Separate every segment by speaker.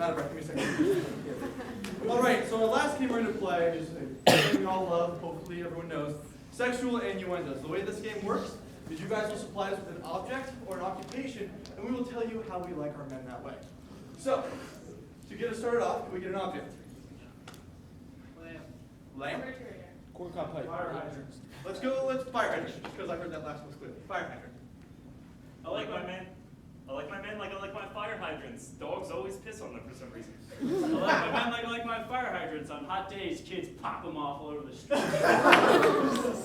Speaker 1: out of breath. Give me a second. All right, so our last game we're going to play is a game we all love, hopefully everyone knows, Sexual Innuendos. The way this game works is you guys will supply us with an object or an occupation, and we will tell you how we like our men that way. So, to get us started off, can we get an object? Lamp?
Speaker 2: Corncob pipe.
Speaker 1: Fire hydrants. Let's fire hydrants, just because I heard that last one clearly. Fire hydrant.
Speaker 3: I like my men like I like my fire hydrants. Dogs always piss on them for some reason. I like my men like I like my fire hydrants. On hot days, kids pop them off all over the street.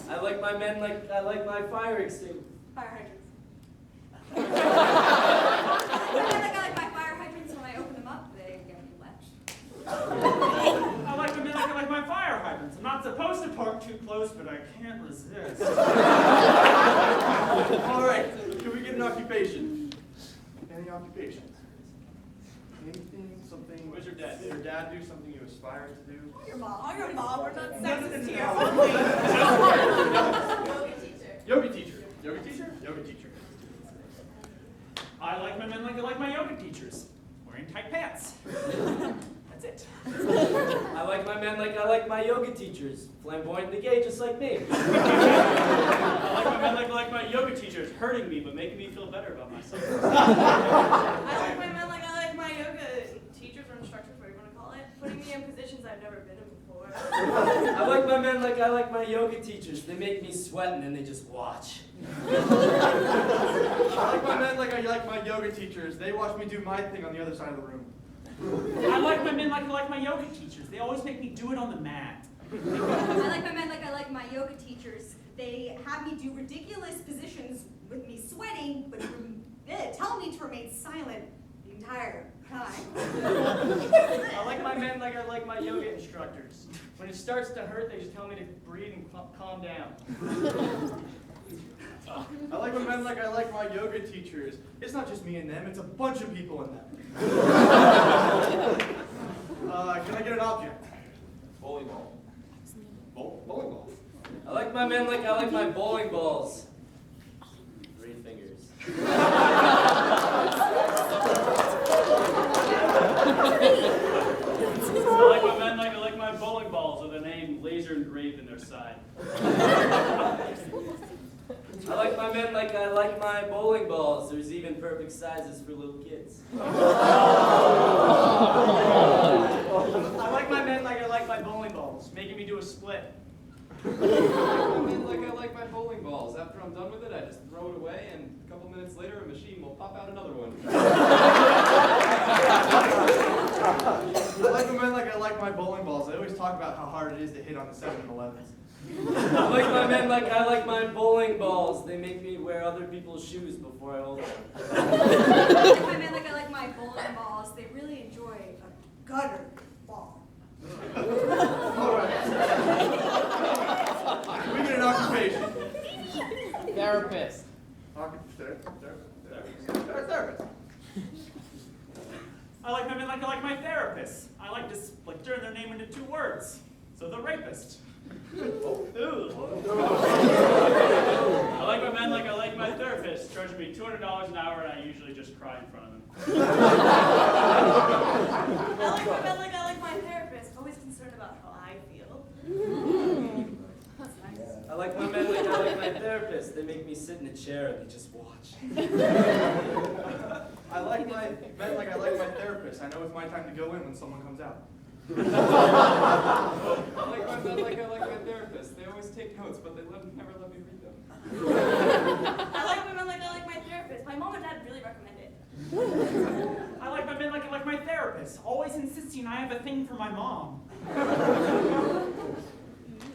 Speaker 4: I like my men like I like my fire extinguisher.
Speaker 5: Fire hydrants. I like my fire hydrants. When I open them up, they get wet.
Speaker 3: I like my men like I like my fire hydrants. I'm not supposed to park too close, but I can't resist.
Speaker 1: All right, can we get an occupation? Any occupations? Anything, something?
Speaker 3: Where's your dad?
Speaker 1: Did your dad do something you aspire to do?
Speaker 5: Your mom. We're not sexist here.
Speaker 1: Yoga teacher. Yoga teacher? Yoga teacher.
Speaker 3: I like my men like I like my yoga teachers. Wearing tight pants. That's it.
Speaker 4: I like my men like I like my yoga teachers. Flamboyant and gay, just like me.
Speaker 3: I like my men like I like my yoga teachers, hurting me but making me feel better about myself.
Speaker 5: I like my men like I like my yoga teachers or instructors, whatever you want to call it, putting me in positions I've never been in before.
Speaker 4: I like my men like I like my yoga teachers. They make me sweat and then they just watch.
Speaker 1: I like my men like I like my yoga teachers. They watch me do my thing on the other side of the room.
Speaker 3: I like my men like I like my yoga teachers. They always make me do it on the mat.
Speaker 5: I like my men like I like my yoga teachers. They have me do ridiculous positions with me sweating, but tell me to remain silent the entire time.
Speaker 3: I like my men like I like my yoga instructors. When it starts to hurt, they just tell me to breathe and calm down.
Speaker 1: I like my men like I like my yoga teachers. It's not just me and them, it's a bunch of people in them. Can I get an object?
Speaker 2: Bowling ball.
Speaker 1: Bowling ball.
Speaker 4: I like my men like I like my bowling balls. 3 fingers.
Speaker 3: I like my men like I like my bowling balls with a name laser engraved in their side.
Speaker 4: I like my men like I like my bowling balls. There's even perfect sizes for little kids.
Speaker 3: I like my men like I like my bowling balls, making me do a split.
Speaker 2: I like my bowling balls. After I'm done with it, I just throw it away, and a couple minutes later, a machine will pop out another one.
Speaker 1: I like my men like I like my bowling balls. They always talk about how hard it is to hit on the 7-Elevens.
Speaker 4: I like my men like I like my bowling balls. They make me wear other people's shoes before I hold them.
Speaker 5: I like my men like I like my bowling balls. They really enjoy a gutter ball.
Speaker 1: All right. Can we get an occupation?
Speaker 2: Therapist.
Speaker 1: Therapist.
Speaker 3: I like my men like I like my therapists. I like to turn their name into 2 words. So the rapist. Ooh. I like my men like I like my therapist, charging me $200 an hour, and I usually just cry in front of them.
Speaker 5: I like my men like I like my therapist. Always concerned about how I feel. That's nice.
Speaker 4: I like my men like I like my therapist. They make me sit in a chair and they just watch.
Speaker 1: I like my men like I like my therapist. I know it's my time to go in when someone comes out.
Speaker 2: I like my men like I like my therapist. They always take notes, but they never let me read them.
Speaker 5: I like my men like I like my therapist. My mom and dad really recommend it.
Speaker 3: I like my men like I like my therapist, always insisting I have a thing for my mom.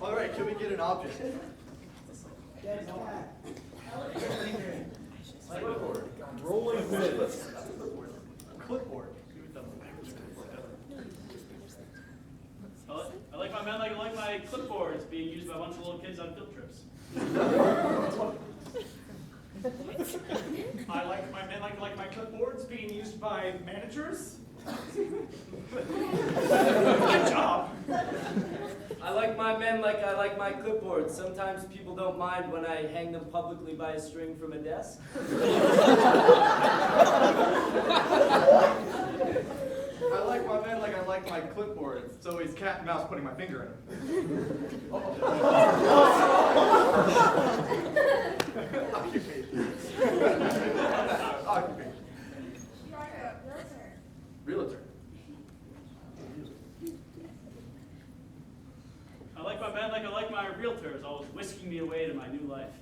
Speaker 1: All right, can we get an object? Clipboard.
Speaker 2: Rolling pin.
Speaker 1: Clipboard.
Speaker 3: I like my men like I like my clipboards being used by a bunch of little kids on field trips. I like my men like I like my clipboards being used by managers. Good job.
Speaker 4: I like my men like I like my clipboards. Sometimes people don't mind when I hang them publicly by a string from a desk.
Speaker 1: I like cat and mouse putting my finger in it. Occupation. Occupation. Realtor.
Speaker 3: I like my men like I like my realtors, always whisking me away to my new life.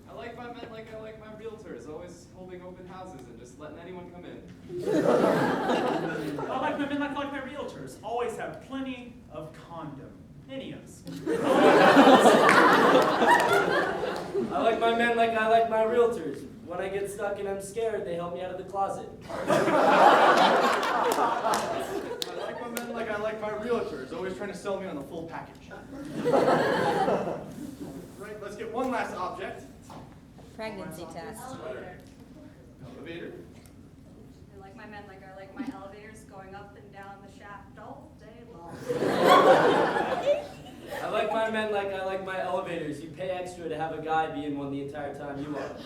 Speaker 2: I like my men like I like my realtors, always holding open houses and just letting anyone come in.
Speaker 3: I like my men like I like my realtors, always have plenty of condominiums.
Speaker 4: I like my men like I like my realtors. When I get stuck and I'm scared, they help me out of the closet.
Speaker 1: I like my men like I like my realtors, always trying to sell me on the full package. Right, let's get one last object.
Speaker 6: Pregnancy test.
Speaker 1: Elevator.
Speaker 5: I like my men like I like my elevators going up and down the shaft all day long.
Speaker 4: I like my men like I like my elevators. You pay extra to have a guy be in one the entire time you are.